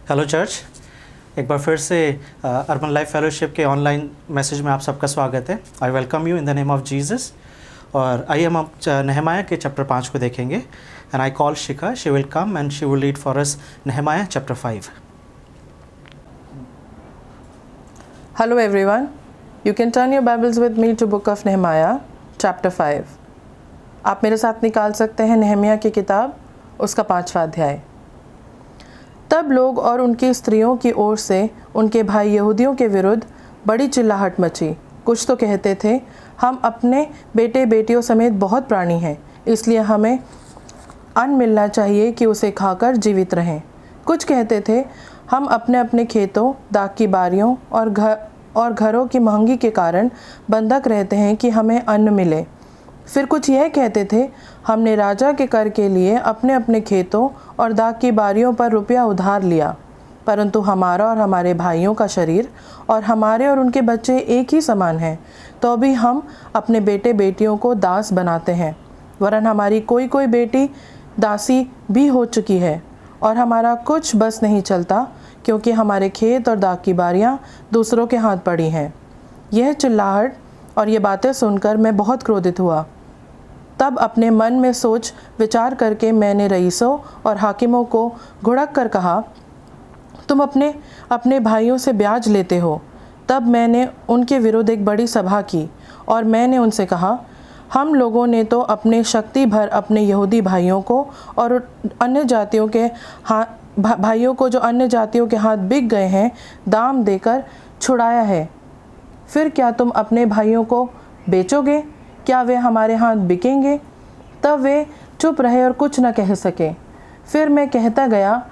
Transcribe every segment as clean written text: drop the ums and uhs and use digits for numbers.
Hello church, एक बार फिर से अर्बन लाइफ फेलोशिप के ऑनलाइन मैसेज में आप सबका स्वागत है। I welcome you in the name of Jesus. और आइए हम नहमाया के चैप्टर 5 को देखेंगे। And I call Shikha, she will come and she will read for us नहमाया chapter 5। Hello everyone, you can turn your Bibles with me to book of Nehemiah chapter 5। आप मेरे साथ निकाल सकते हैं नहमिया की किताब उसका 5वां अध्याय। तब लोग और उनकी स्त्रियों की ओर से उनके भाई यहूदियों के विरुद्ध बड़ी चिल्लाहट मची। कुछ तो कहते थे, हम अपने बेटे बेटियों समेत बहुत प्राणी हैं, इसलिए हमें अन्न मिलना चाहिए कि उसे खाकर जीवित रहें। कुछ कहते थे, हम अपने अपने खेतों, दाख की बारियों और घरों की महंगी के कारण बंधक रहते हैं कि हमें अन्न मिले। फिर कुछ यह कहते थे, हमने राजा के कर के लिए अपने अपने खेतों और दाख की बारियों पर रुपया उधार लिया, परंतु हमारा और हमारे भाइयों का शरीर और हमारे और उनके बच्चे एक ही समान हैं, तो भी हम अपने बेटे बेटियों को दास बनाते हैं। वरन हमारी कोई कोई बेटी दासी भी हो चुकी है और हमारा कुछ बस नहीं चलता, क्योंकि हमारे खेत और दाख की बारियां दूसरों के हाथ पड़ी हैं। यह चिल्लाहट और ये बातें सुनकर मैं बहुत क्रोधित हुआ। तब अपने मन में सोच विचार करके मैंने रईसों और हाकिमों को घुड़क कर कहा, तुम अपने अपने भाइयों से ब्याज लेते हो। तब मैंने उनके विरुद्ध एक बड़ी सभा की और मैंने उनसे कहा, हम लोगों ने तो अपने शक्ति भर अपने यहूदी भाइयों को और अन्य जातियों के भाइयों को जो अन्य जातियों के हाथ बिक गए हैं, दाम देकर छुड़ाया है। फिर क्या तुम अपने भाइयों को बेचोगे? क्या वे हमारे हाथ बिकेंगे? तब वे चुप रहे और कुछ न कह सके। फिर मैं कहता गया,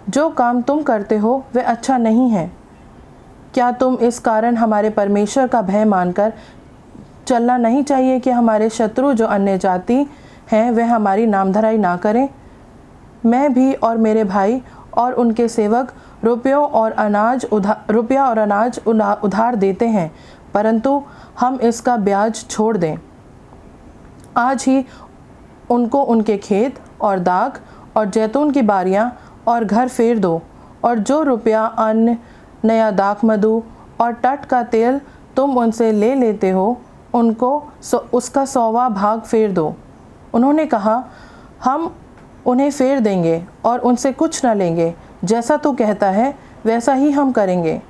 जो काम तुम करते हो वे अच्छा नहीं है। क्या तुम इस कारण हमारे परमेश्वर का भय मानकर चलना नहीं चाहिए कि हमारे शत्रु जो अन्य जाति हैं वे हमारी नामधराई ना करें? मैं भी और मेरे भाई और उनके सेवक रुपया और अनाज उधार देते हैं, परंतु हम इसका ब्याज छोड़ दें। आज ही उनको उनके खेत और दाख और जैतून की बारियां और घर फेर दो, और जो रुपया, अन्न, नया दाख मधु और टट का तेल तुम उनसे ले लेते हो, उनको उसका 100वां भाग फेर दो। उन्होंने कहा, हम उन्हें फेर देंगे और उनसे कुछ न लेंगे। जैसा तू कहता है वैसा ही हम करेंगे।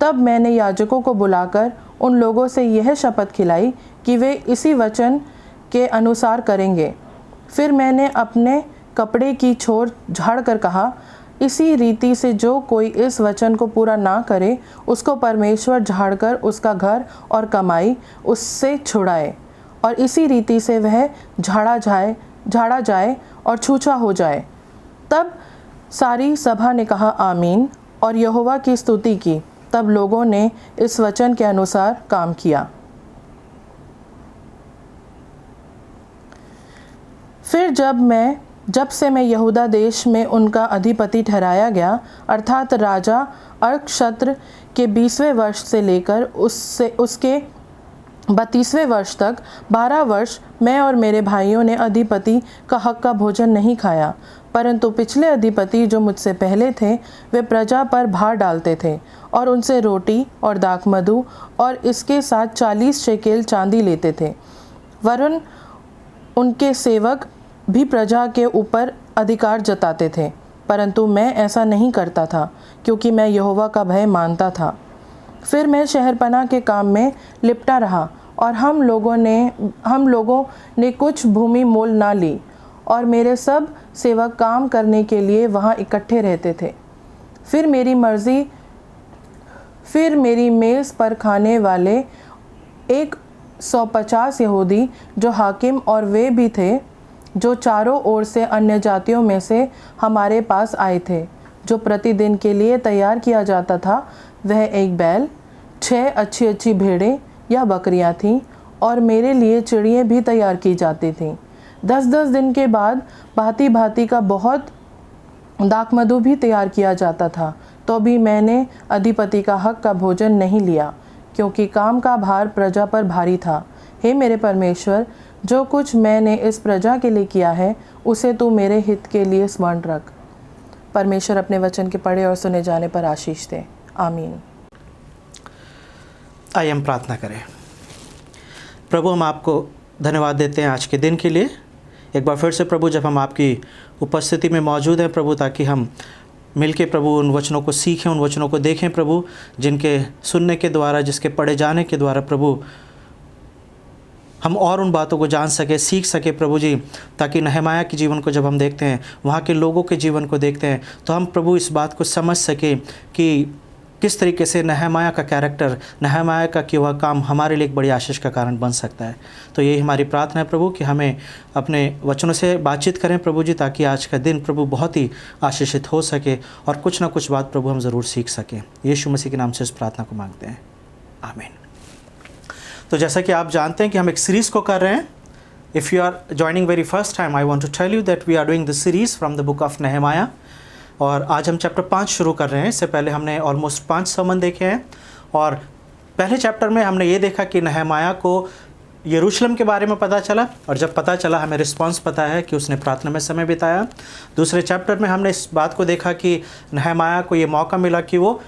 तब मैंने याजकों को बुलाकर उन लोगों से यह शपथ खिलाई कि वे इसी वचन के अनुसार करेंगे। फिर मैंने अपने कपड़े की छोर झाड़ कर कहा, इसी रीति से जो कोई इस वचन को पूरा ना करे, उसको परमेश्वर झाड़कर उसका घर और कमाई उससे छुड़ाए, और इसी रीति से वह झाड़ा जाए और छूछा हो जाए। तब सारी सभा ने कहा आमीन और यहोवा की स्तुति की। तब लोगों ने इस वचन के अनुसार काम किया। फिर जब से मैं यहूदा देश में उनका अधिपति ठहराया गया, अर्थात राजा अर्कक्षत्र के 20वें वर्ष से लेकर उसके 32वें वर्ष तक 12 वर्ष मैं और मेरे भाइयों ने अधिपति का हक का भोजन नहीं खाया। परंतु पिछले अधिपति जो मुझसे पहले थे, वे प्रजा पर भार डालते थे और उनसे रोटी और दाख मधु और इसके साथ 40 शेकेल चांदी लेते थे। वरन उनके सेवक भी प्रजा के ऊपर अधिकार जताते थे, परंतु मैं ऐसा नहीं करता था, क्योंकि मैं यहोवा का भय मानता था। फिर मैं शहरपनाह के काम में लिपटा रहा और हम लोगों ने कुछ भूमि मोल ना ली, और मेरे सब सेवक काम करने के लिए वहाँ इकट्ठे रहते थे। फिर मेरी मेज़ पर खाने वाले 150 यहूदी जो हाकिम और वे भी थे, जो चारों ओर से अन्य जातियों में से हमारे पास आए थे। जो प्रतिदिन के लिए तैयार किया जाता था वह 1 बैल, 6 अच्छी अच्छी भेड़ें या बकरियां थीं, और मेरे लिए चिड़ियाँ भी तैयार की जाती थीं। 10-10 दिन के बाद भांति भांति का बहुत दाख मधु भी तैयार किया जाता था। तो भी मैंने अधिपति का हक का भोजन नहीं लिया, क्योंकि काम का भार प्रजा पर भारी था। हे मेरे परमेश्वर, जो कुछ मैंने इस प्रजा के लिए किया है, उसे तू मेरे हित के लिए स्मरण रख। परमेश्वर अपने वचन के पढ़े और सुने जाने पर आशीष दे। आमीन। आइए हम प्रार्थना करें। प्रभु, हम आपको धन्यवाद देते हैं आज के दिन के लिए। एक बार फिर से प्रभु, जब हम आपकी उपस्थिति में मौजूद हैं प्रभु, ताकि हम मिलके प्रभु उन वचनों को सीखें, उन वचनों को देखें प्रभु, जिनके सुनने के द्वारा, जिसके पढ़े जाने के द्वारा प्रभु हम और उन बातों को जान सके, सीख सके प्रभु जी, ताकि नहमाया के जीवन को जब हम देखते हैं, वहाँ के लोगों के जीवन को देखते हैं, तो हम प्रभु इस बात को समझ सके कि किस तरीके से नहमाया का कैरेक्टर, नहमाया का किया हुआ काम हमारे लिए एक बड़ी आशीष का कारण बन सकता है। तो यही हमारी प्रार्थना है प्रभु कि हमें अपने वचनों से बातचीत करें प्रभु जी, ताकि आज का दिन प्रभु बहुत ही आशीषित हो सके और कुछ ना कुछ बात प्रभु हम ज़रूर सीख सकें। यीशु मसीह के नाम से इस प्रार्थना को मांगते हैं, आमीन। तो जैसा कि आप जानते हैं कि हम एक सीरीज़ को कर रहे हैं। If you are joining very first time, I want to tell you that we are doing the series from the book of Nehemiah, और आज हम चैप्टर 5 शुरू कर रहे हैं। इससे पहले हमने ऑलमोस्ट 5 sermon देखे हैं, और पहले चैप्टर में हमने ये देखा कि नहमाया को यरूशलेम के बारे में पता चला, और जब पता चला हमें रिस्पांस पता है कि उसने प्रार्थना में समय बिताया। दूसरे चैप्टर में हमने इस बात को देखा कि नहमाया को ये मौका मिला कि वो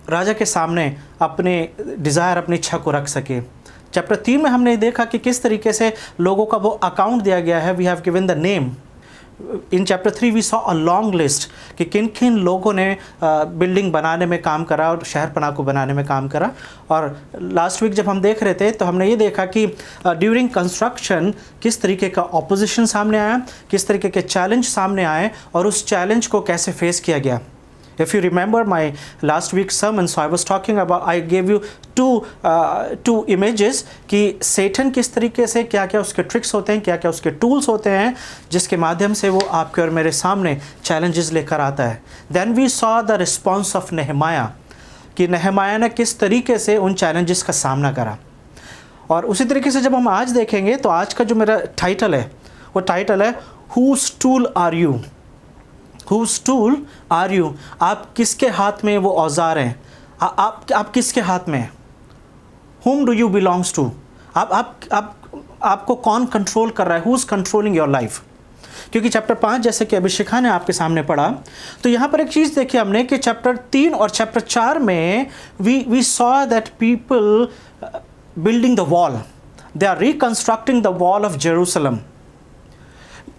राजा के सामने अपने डिज़ायर, अपनी इच्छा को रख सके। चैप्टर 3 में हमने देखा कि किस तरीके से लोगों का वो अकाउंट दिया गया है, we have given the name. In chapter 3 we saw a long list कि किन किन लोगों ने बिल्डिंग बनाने में काम करा और शहरपनाह को बनाने में काम करा। और लास्ट वीक जब हम देख रहे थे तो हमने ये देखा कि ड्यूरिंग कंस्ट्रक्शन किस तरीके का ऑपोजिशन सामने आया, किस तरीके के चैलेंज सामने आए, और उस चैलेंज को कैसे फेस किया गया। If you remember my last week's sermon, so I was talking about, I gave you two images कि Satan किस तरीके से, क्या क्या उसके ट्रिक्स होते हैं, क्या क्या उसके टूल्स होते हैं, जिसके माध्यम से वो आपके और मेरे सामने चैलेंजेस लेकर आता है। Then we saw the response of Nehemiah कि नहमाया ने किस तरीके से उन चैलेंजेस का सामना करा। और उसी तरीके से जब हम आज देखेंगे तो आज का जो मेरा टाइटल है, वो टाइटल है Whose tool are you? Whose tool are you? आप किसके हाथ में वो औजार हैं? आप किसके हाथ में हैं? Whom do you belongs to? आपको कौन कंट्रोल कर रहा है? Who's controlling your life? क्योंकि चैप्टर 5 जैसे कि अभिषेका ने आपके सामने पढ़ा, तो यहाँ पर एक चीज़ देखी हमने कि चैप्टर 3 और चैप्टर 4 में we saw that people building the wall, they are reconstructing the wall of Jerusalem.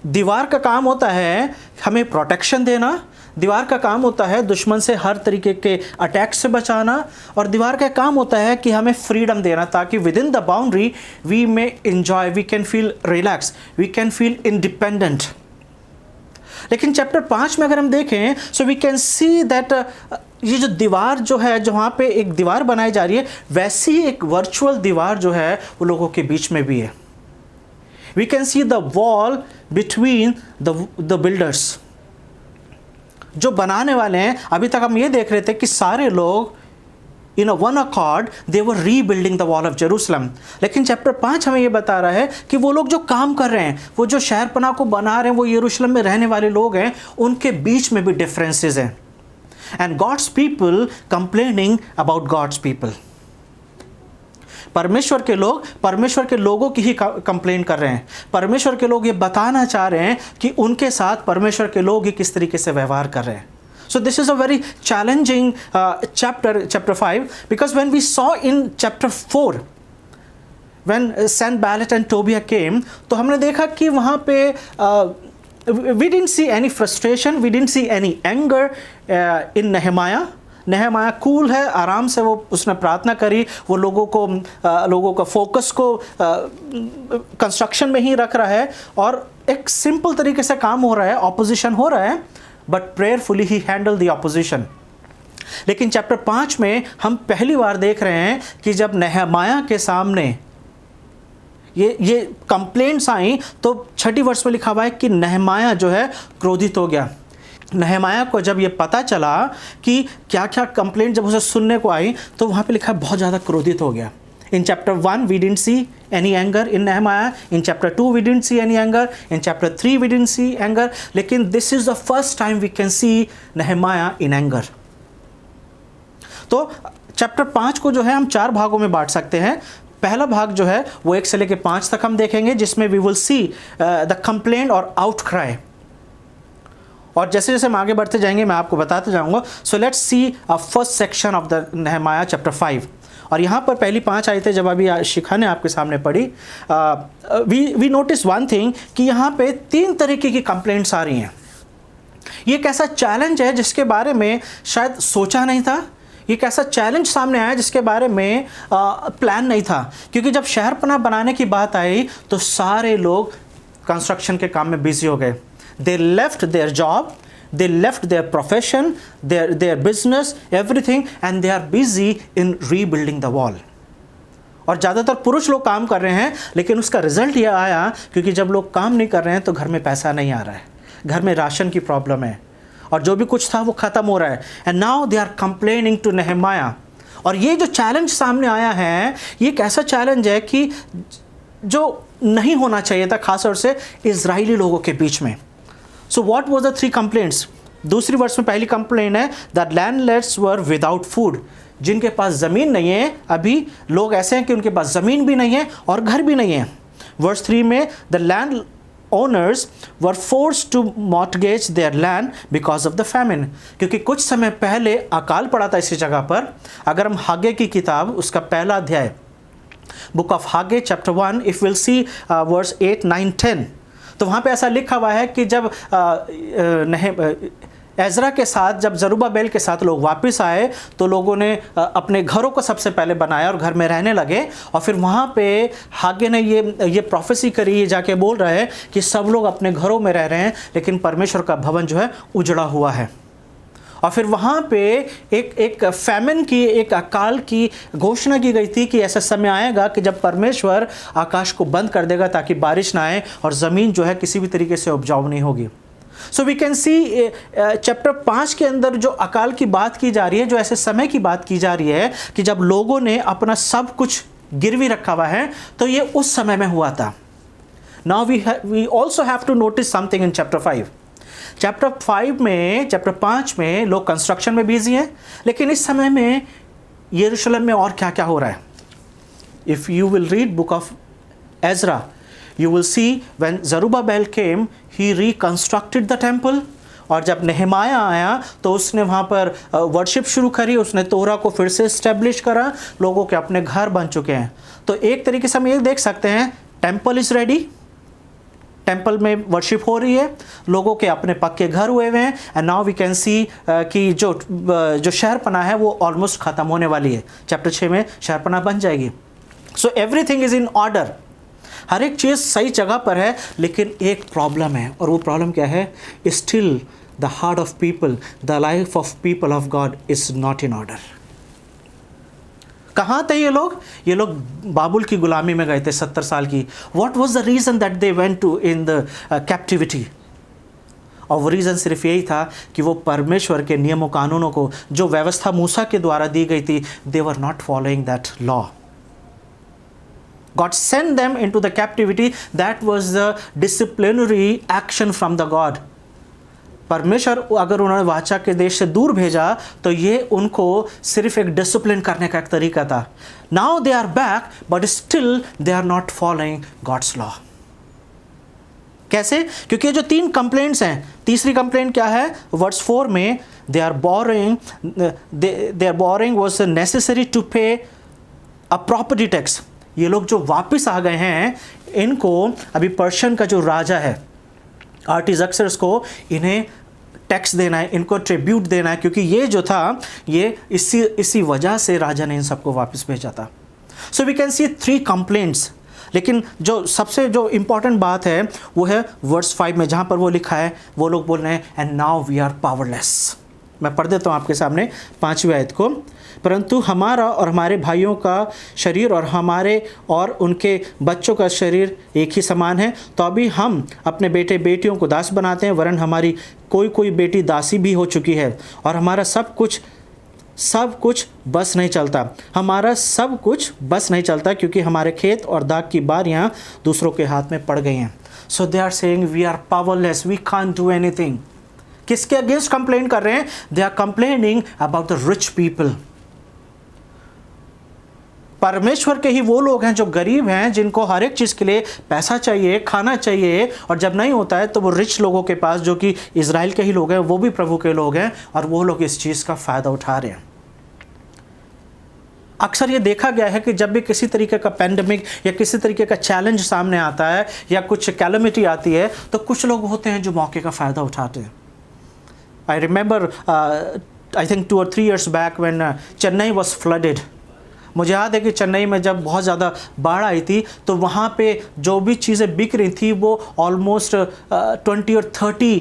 दीवार का काम होता है हमें प्रोटेक्शन देना, दीवार का काम होता है दुश्मन से हर तरीके के अटैक से बचाना, और दीवार का काम होता है कि हमें फ्रीडम देना, ताकि within the boundary we may enjoy, we can feel relax, we can feel independent. लेकिन चैप्टर 5 में अगर हम देखें, so we can see that ये जो दीवार जो है, जो वहाँ पे एक दीवार बनाई जा रही है, वैसी एक वर्चुअल दीवार जो है वो लोगों के बीच में भी है। We can see the wall between the builders. जो बनाने वाले हैं, अभी तक हम ये देख रहे थे कि सारे लोग in a one accord they were rebuilding the wall of Jerusalem. लेकिन चैप्टर 5 हमें ये बता रहा है कि वो लोग जो काम कर रहे हैं, वो जो शहरपनाह को बना रहे हैं, वो यरूशलेम में रहने वाले लोग हैं, उनके बीच में भी डिफरेंसेस हैं। And God's people complaining about God's people. परमेश्वर के लोगों की ही कंप्लेन कर रहे हैं। परमेश्वर के लोग ये बताना चाह रहे हैं कि उनके साथ परमेश्वर के लोग ही किस तरीके से व्यवहार कर रहे हैं। So this is a very challenging chapter 5, because when we saw in chapter 4 when Sanballat and Tobiah came, तो हमने देखा कि वहाँ पे we didn't see any frustration, we didn't see any anger in Nehemiah. नहमाया cool है, आराम से वो उसने प्रार्थना करी, वो लोगों का फोकस को कंस्ट्रक्शन में ही रख रहा है, और एक सिंपल तरीके से काम हो रहा है, ऑपोजिशन हो रहा है, but prayerfully he handle the opposition. लेकिन चैप्टर 5 में हम पहली बार देख रहे हैं कि जब नहमाया के सामने ये कंप्लेंट्स आई, तो 6 वर्ष में लिखा हुआ है कि नहमाया जो है क्रोधित हो गया। नहमाया को जब ये पता चला कि क्या क्या कंप्लेंट जब उसे सुनने को आई, तो वहाँ पे लिखा है बहुत ज़्यादा क्रोधित हो गया। In chapter 1 we didn't see any anger in Nehemiah. In chapter 2 we didn't see any anger. In chapter 3 we didn't see anger. लेकिन this is the first time we can see Nehemiah in anger. तो chapter 5 को जो है हम 4 भागों में बांट सकते हैं। पहला भाग जो है वो 1 से लेकर 5 तक हम देखेंगे, जिसमें we will see the complaint और outcry। और जैसे जैसे हम आगे बढ़ते जाएंगे मैं आपको बताते जाऊंगा. So let's see a first section of the नेहमाया chapter 5. और यहाँ पर पहली 5 आयतें जब अभी शिखा ने आपके सामने पढ़ी, वी नोटिस वन थिंग कि यहाँ पे 3 तरीके की कंप्लेंट्स आ रही हैं. ये एक ऐसा चैलेंज है जिसके बारे में शायद सोचा नहीं था. ये एक ऐसा चैलेंज सामने आया जिसके बारे में प्लान नहीं था. क्योंकि जब शहरपनाह बनाने की बात आई तो सारे लोग कंस्ट्रक्शन के काम में बिजी हो गए. They left their job, they left their profession, their business, everything, and they are busy in rebuilding the wall. और ज़्यादातर पुरुष लोग काम कर रहे हैं, लेकिन उसका रिजल्ट ये आया क्योंकि जब लोग काम नहीं कर रहे हैं तो घर में पैसा नहीं आ रहा है, घर में राशन की प्रॉब्लम है, और जो भी कुछ था वो ख़त्म हो रहा है. And now they are complaining to Nehemiah. और ये जो चैलेंज सामने आया है, ये एक ऐसा चैलेंज है कि जो नहीं होना चाहिए था, खासतौर से इजरायली लोगों के बीच में. So what was the 3 complaints? दूसरी वर्ष में पहली कंप्लेंट है that landlords were without food. जिनके पास ज़मीन नहीं है, अभी लोग ऐसे हैं कि उनके पास ज़मीन भी नहीं है और घर भी नहीं है. वर्स 3 में the land owners were forced to mortgage their land because of the famine. क्योंकि कुछ समय पहले अकाल पड़ा था इसी जगह पर. अगर हम हागे की किताब उसका पहला अध्याय book of Haggai chapter 1 if will see verse 8, 9, 10, तो वहाँ पे ऐसा लिखा हुआ है कि जब एजरा के साथ, जब जरुब्बाबेल के साथ लोग वापस आए तो लोगों ने अपने घरों को सबसे पहले बनाया और घर में रहने लगे. और फिर वहाँ पे हागे ने ये प्रोफेसी करी, ये जाके बोल रहा है कि सब लोग अपने घरों में रह रहे हैं लेकिन परमेश्वर का भवन जो है उजड़ा हुआ है. और फिर वहाँ पे एक फैमिन की, एक अकाल की घोषणा की गई थी कि ऐसा समय आएगा कि जब परमेश्वर आकाश को बंद कर देगा ताकि बारिश ना आए और ज़मीन जो है किसी भी तरीके से उपजाऊ नहीं होगी. So we can see chapter 5 के अंदर जो अकाल की बात की जा रही है, जो ऐसे समय की बात की जा रही है कि जब लोगों ने अपना सब कुछ गिरवी रखा हुआ है, तो ये उस समय में हुआ था. Now we also have to notice something in chapter 5. Chapter 5 में लोग कंस्ट्रक्शन में बिजी हैं, लेकिन इस समय में यरूशलेम में और क्या क्या हो रहा है. If you will read book of Ezra, you will see when Zerubbabel came he reconstructed the temple. और जब नेहमाया आया तो उसने वहाँ पर वर्शिप शुरू करी, उसने तोरा को फिर से इस्टेब्लिश करा, लोगों के अपने घर बन चुके हैं. तो एक तरीके से हम ये देख सकते हैं, टेम्पल इज़ रेडी, टेम्पल में वर्शिप हो रही है, लोगों के अपने पक्के घर हुए हुए हैं. And now we can see कि जो शहरपनाह है वो ऑलमोस्ट ख़त्म होने वाली है. चैप्टर 6 में शहरपनाह बन जाएगी. So everything is in order, हर एक चीज़ सही जगह पर है. लेकिन एक प्रॉब्लम है, और वो प्रॉब्लम क्या है? Still the heart of people, the life of people of God is not in order. कहाँ थे ये लोग? ये लोग बाबुल की गुलामी में गए थे 70 साल की. What was the reason that they went to in the captivity? और वो रीज़न सिर्फ यही था कि वो परमेश्वर के नियमों कानूनों को, जो व्यवस्था मूसा के द्वारा दी गई थी, they were not following that law. God sent them into the captivity. That was the disciplinary action from the God. परमेश्वर अगर उन्होंने वाचा के देश से दूर भेजा तो ये उनको सिर्फ एक डिसिप्लिन करने का एक तरीका था. Now they are back but still they are not following God's law. कैसे? क्योंकि ये जो 3 कंप्लेंट्स हैं, तीसरी कंप्लेंट क्या है? वर्स 4 में they are borrowing was necessary to pay a property tax. ये लोग जो वापस आ गए हैं, इनको अभी पर्शियन का जो राजा है आर्टिज़क्सर्स को इन्हें टैक्स देना है, इनको ट्रिब्यूट देना है, क्योंकि ये जो था ये इसी वजह से राजा ने इन सबको वापस भेजा था. So we can see 3 complaints. लेकिन जो सबसे जो इम्पॉर्टेंट बात है वो है वर्स 5 में, जहाँ पर वो लिखा है, वो लोग बोल रहे हैं and now we are powerless. मैं पढ़ देता हूँ आपके सामने 5वीं आयत को. परंतु हमारा और हमारे भाइयों का शरीर और हमारे और उनके बच्चों का शरीर एक ही समान है, तो अभी हम अपने बेटे बेटियों को दास बनाते हैं, वरन हमारी कोई बेटी दासी भी हो चुकी है. और हमारा सब कुछ बस नहीं चलता, क्योंकि हमारे खेत और दाख की बारियाँ दूसरों के हाथ में पड़ गई हैं. So they are saying we are powerless, we can't do anything. किसके अगेंस्ट कंप्लेन कर रहे हैं? They are complaining about the rich people. परमेश्वर के ही वो लोग हैं जो गरीब हैं, जिनको हर एक चीज़ के लिए पैसा चाहिए, खाना चाहिए, और जब नहीं होता है तो वो रिच लोगों के पास, जो कि इज़राइल के ही लोग हैं, वो भी प्रभु के लोग हैं, और वो लोग इस चीज़ का फ़ायदा उठा रहे हैं। अक्सर ये देखा गया है कि जब भी किसी तरीके का पेंडेमिक या किसी तरीके का चैलेंज सामने आता है या कुछ कैलेमिटी आती है, तो कुछ लोग होते हैं जो मौके का फ़ायदा उठाते हैं। I remember I think 2 or 3 years back when Chennai was flooded. मुझे याद है कि चेन्नई में जब बहुत ज़्यादा बाढ़ आई थी, तो वहाँ पे जो भी चीज़ें बिक रही थी वो ऑलमोस्ट 20 और 30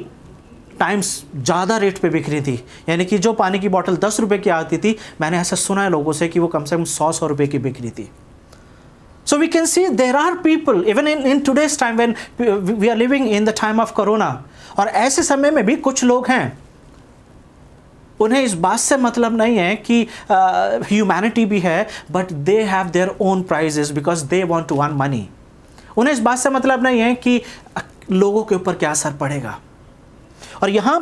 टाइम्स ज़्यादा रेट पे बिक रही थी। यानी कि जो पानी की बोतल 10 रुपये की आती थी, मैंने ऐसा सुना है लोगों से कि वो कम से कम 100 रुपये की बिक रही थी। So we can see there are people even in today's time when we are living in the time of corona, और ऐसे समय में भी कुछ लोग हैं, उन्हें इस बात से मतलब नहीं है कि ह्यूमैनिटी भी है, but they have their own prices because they want to earn money. उन्हें इस बात से मतलब नहीं है कि लोगों के ऊपर क्या असर पड़ेगा। और यहाँ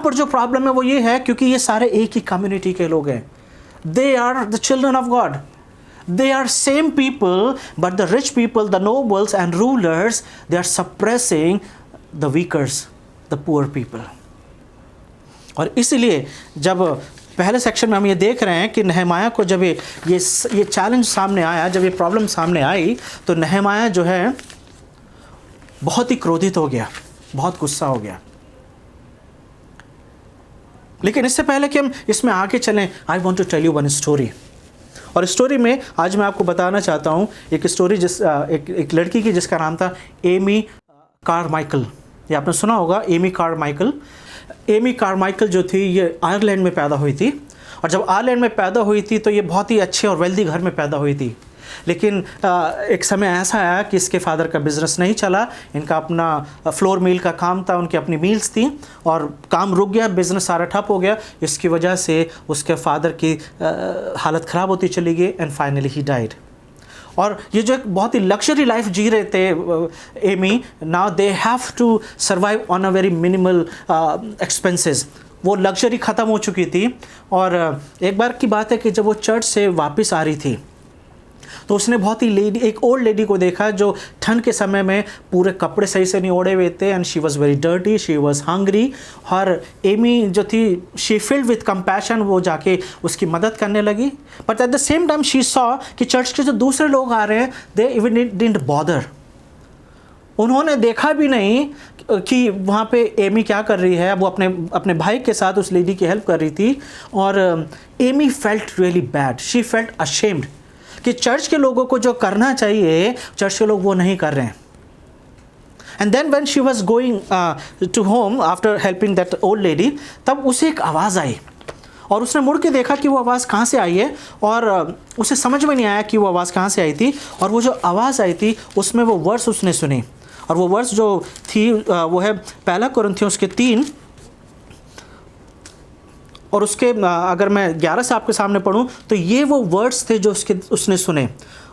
पर जो प्रॉब्लम है वो ये है, क्योंकि ये सारे एक ही कम्युनिटी के लोग हैं। They are the children of God, they are same people, but the rich people, the nobles and rulers, they are suppressing the weakers, the poor people. और इसलिए जब पहले सेक्शन में हम ये देख रहे हैं कि नहमाया को जब ये चैलेंज सामने आया, जब ये प्रॉब्लम सामने आई, तो नहमाया जो है बहुत ही क्रोधित हो गया, बहुत गुस्सा हो गया। लेकिन इससे पहले कि हम इसमें आगे चलें, I want to tell you one story. और स्टोरी में आज मैं आपको बताना चाहता हूँ एक स्टोरी एक लड़की की जिसका नाम था एमी कारमाइकल। ये आपने सुना होगा, एमी कारमाइकल। एमी कारमाइकल जो थी ये आयरलैंड में पैदा हुई थी, और जब आयरलैंड में पैदा हुई थी तो ये बहुत ही अच्छे और वेल्दी घर में पैदा हुई थी। लेकिन एक समय ऐसा आया कि इसके फादर का बिज़नेस नहीं चला, इनका अपना फ्लोर मिल का काम था, उनकी अपनी मिल्स थी, और काम रुक गया, बिज़नेस सारा ठप हो गया। इसकी वजह से उसके फादर की हालत ख़राब होती चली गई, एंड फाइनली ही डाइड। और ये जो एक बहुत ही लग्जरी लाइफ जी रहे थे Amy, now they have to survive on a very minimal expenses. वो लग्जरी ख़त्म हो चुकी थी। और एक बार की बात है कि जब वो चर्च से वापस आ रही थी, तो उसने बहुत ही एक ओल्ड लेडी को देखा जो ठंड के समय में पूरे कपड़े सही से नहीं ओढ़े हुए थे, and she was very dirty, she was hungry. और एमी जो थी, शी फील्ड विथ कंपैशन, वो जाके उसकी मदद करने लगी। But at the same time she saw कि चर्च के जो दूसरे लोग आ रहे हैं, दे इवन डिडंट बॉदर। उन्होंने देखा भी नहीं कि वहाँ पे एमी क्या कर रही है। वो अपने भाई के साथ उस लेडी की हेल्प कर रही थी। और Amy felt really bad, she felt ashamed कि चर्च के लोगों को जो करना चाहिए, चर्च के लोग वो नहीं कर रहे हैं। And then when she was going to home after helping that old lady, तब उसे एक आवाज़ आई, और उसने मुड़ के देखा कि वो आवाज़ कहाँ से आई है, और उसे समझ में नहीं आया कि वो आवाज़ कहाँ से आई थी। और वो जो आवाज़ आई थी उसमें वो वर्स उसने सुनी, और वो वर्स जो थी वो है 1 कुरिन्थियों 3, और उसके अगर मैं 11 से आपके सामने पढ़ूं तो ये वो वर्ड्स थे जो उसने सुने।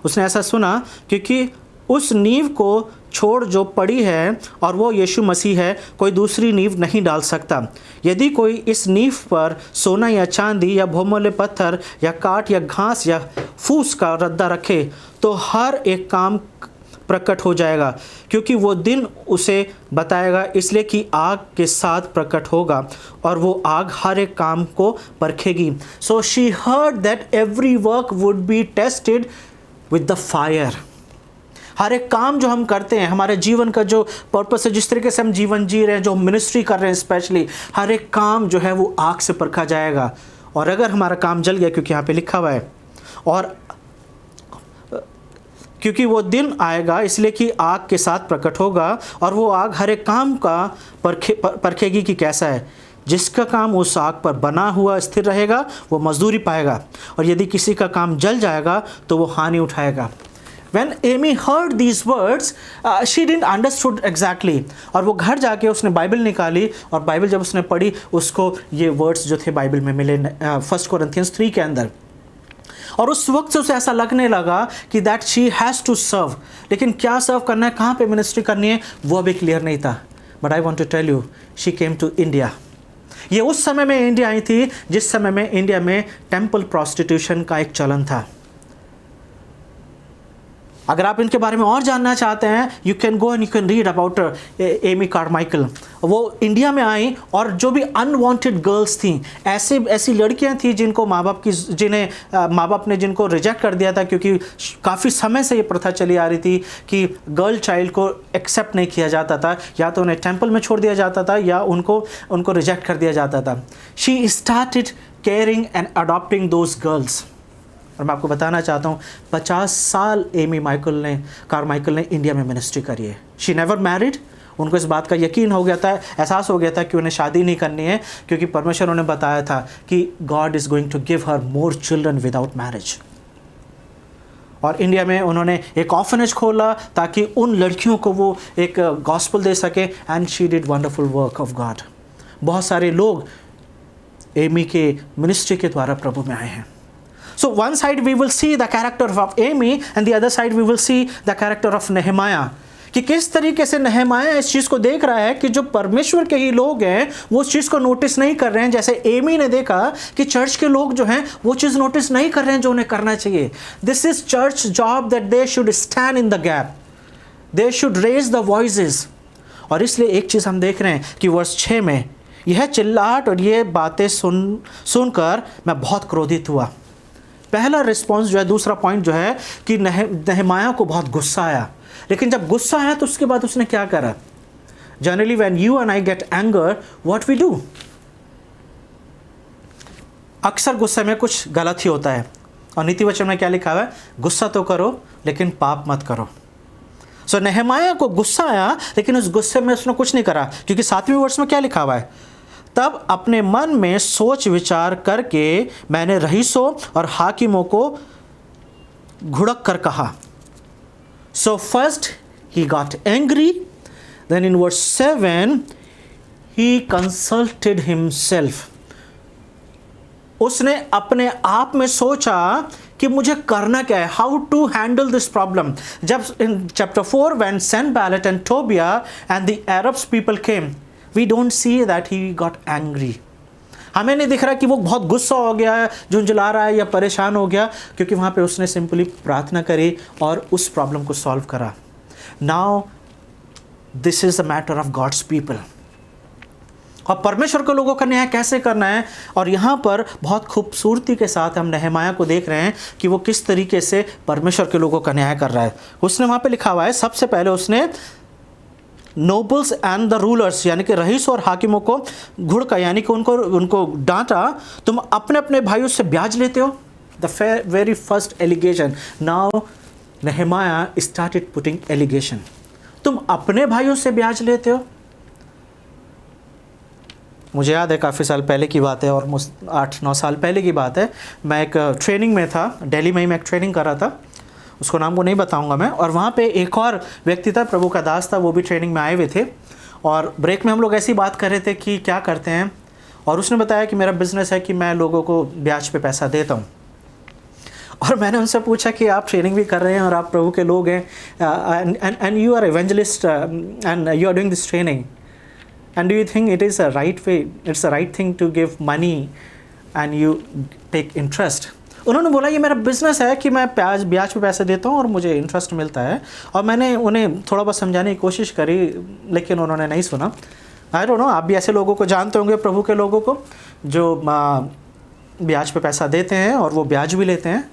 उसने ऐसा सुना, क्योंकि उस नींव को छोड़ जो पड़ी है और वो यीशु मसीह है, कोई दूसरी नींव नहीं डाल सकता। यदि कोई इस नींव पर सोना या चांदी या बहुमूल्य पत्थर या काठ या घास या फूस का रद्दा रखे, तो हर एक काम प्रकट हो जाएगा, क्योंकि वो दिन उसे बताएगा, इसलिए कि आग के साथ प्रकट होगा, और वो आग हर एक काम को परखेगी। So she heard that every work would be tested with the fire. हर एक काम जो हम करते हैं, हमारे जीवन का जो पर्पस है, जिस तरीके से हम जीवन जी रहे हैं, जो मिनिस्ट्री कर रहे हैं स्पेशली, हर एक काम जो है वो आग से परखा जाएगा। और अगर हमारा काम जल गया, क्योंकि यहाँ पे लिखा हुआ है, और क्योंकि वो दिन आएगा इसलिए कि आग के साथ प्रकट होगा, और वो आग हर एक काम का परखेगी कि कैसा है। जिसका काम उस आग पर बना हुआ स्थिर रहेगा वो मजदूरी पाएगा, और यदि किसी का काम जल जाएगा तो वो हानि उठाएगा। When Amy heard these words, she didn't understood exactly. और वो घर जाके उसने बाइबल निकाली, और बाइबल जब उसने पढ़ी, उसको ये वर्ड्स जो थे बाइबल में मिले 1 Corinthians 3 के अंदर। और उस वक्त से उसे ऐसा लगने लगा कि that she has to serve. लेकिन क्या सर्व करना है, कहाँ पे मिनिस्ट्री करनी है, वो अभी क्लियर नहीं था। But I want to tell you, she came to India. ये उस समय में इंडिया आई थी जिस समय में इंडिया में टेम्पल प्रोस्टिट्यूशन का एक चलन था। अगर आप इनके बारे में और जानना चाहते हैं, you can go and you can read about Amy Carmichael. वो इंडिया में आई और जो भी अनवांटेड गर्ल्स थी, ऐसी लड़कियां थी जिनको माँ बाप ने जिनको रिजेक्ट कर दिया था, क्योंकि काफ़ी समय से ये प्रथा चली आ रही थी कि गर्ल चाइल्ड को एक्सेप्ट नहीं किया जाता था, या तो उन्हें टेम्पल में छोड़ दिया जाता था या उनको रिजेक्ट कर दिया जाता था। She started caring and adopting those girls. और मैं आपको बताना चाहता हूँ 50 साल एमी कार्माइकल ने इंडिया में मिनिस्ट्री करी है। She never married. उनको इस बात का यकीन हो गया था, एहसास हो गया था कि उन्हें शादी नहीं करनी है, क्योंकि परमेश्वर उन्हें बताया था कि God is going to give her more children without marriage. और इंडिया में उन्होंने एक ऑर्फनेज खोला ताकि उन लड़कियों को वो एक गॉस्पेल दे सके, and she did wonderful work of God. बहुत सारे लोग एमी के मिनिस्ट्री के द्वारा प्रभु में आए हैं। So one side we will see the character of Amy, and the other side we will see the character of Nehemiah, कि किस तरीके से नहमाया इस चीज़ को देख रहा है कि जो परमेश्वर के ही लोग हैं वो उस चीज़ को नोटिस नहीं कर रहे हैं, जैसे एमी ने देखा कि चर्च के लोग जो हैं वो चीज़ नोटिस नहीं कर रहे हैं जो उन्हें करना चाहिए। This is church job that they should stand in the gap, they should raise the voices. और इसलिए एक चीज़ हम देख रहे हैं कि वर्ष 6 में यह चिल्लाहट और ये बातें सुनकर मैं बहुत क्रोधित हुआ। पहला रिस्पॉन्स जो है, दूसरा पॉइंट जो है कि नहमाया को बहुत गुस्सा आया। लेकिन जब गुस्सा आया तो उसके बाद उसने क्या करा? Generally when you and I get anger, what we do? अक्सर गुस्से में कुछ गलत ही होता है। और नीति वचन में क्या लिखा हुआ है? गुस्सा तो करो लेकिन पाप मत करो। सो नहमाया को गुस्सा आया, लेकिन उस गुस्से में उसने कुछ नहीं करा, क्योंकि 7वें वर्ष में क्या लिखा हुआ है? तब अपने मन में सोच विचार करके मैंने रईसों और हाकिमों को घुड़क कर कहा। So first he got angry, then in verse 7 he consulted himself. उसने अपने आप में सोचा कि मुझे करना क्या है, how to handle this problem. जब in chapter 4 when Sanballat and Tobiah and the Arabs people came, we don't see that he got angry। हमें नहीं दिख रहा कि वो बहुत गुस्सा हो गया है, झुंझला रहा है या परेशान हो गया, क्योंकि वहाँ पे उसने सिंपली प्रार्थना करी और उस प्रॉब्लम को सॉल्व करा। Now this is the matter of God's people. और परमेश्वर के लोगों का न्याय कैसे करना है, और यहाँ पर बहुत खूबसूरती के साथ हम नहमाया को देख रहे हैं कि वो किस तरीके से परमेश्वर के लोगों का न्याय कर रहा है। उसने वहाँ पे लिखा हुआ है, सबसे पहले उसने नोबल्स एंड द रूलर्स यानी कि रईस और हाकिमों को घुड़का, यानी कि उनको डांटा, तुम अपने अपने भाइयों से ब्याज लेते हो। The very first allegation. Now Nehemiah started putting allegation, तुम अपने भाइयों से ब्याज लेते हो। मुझे याद है काफ़ी साल पहले की बात है, और 8-9 साल पहले की बात है। मैं एक ट्रेनिंग में था, दिल्ली में ही मैं एक ट्रेनिंग कर रहा था, उसको नाम को नहीं बताऊंगा मैं। और वहाँ पे एक और व्यक्ति था, प्रभु का दास था, वो भी ट्रेनिंग में आए हुए थे। और ब्रेक में हम लोग ऐसी बात कर रहे थे कि क्या करते हैं, और उसने बताया कि मेरा बिज़नेस है कि मैं लोगों को ब्याज पे पैसा देता हूँ। और मैंने उनसे पूछा कि आप ट्रेनिंग भी कर रहे हैं और आप प्रभु के लोग हैं, and you are evangelist and you are doing this training, and do you think it is a right way, it's a right thing to give money and you take interest? उन्होंने बोला ये मेरा बिज़नेस है कि मैं ब्याज पे पैसे देता हूँ और मुझे इंटरेस्ट मिलता है। और मैंने उन्हें थोड़ा बहुत समझाने की कोशिश करी, लेकिन उन्होंने नहीं सुना। आई डोंट नो, आप भी ऐसे लोगों को जानते होंगे, प्रभु के लोगों को, जो ब्याज पे पैसा देते हैं और वो ब्याज भी लेते हैं।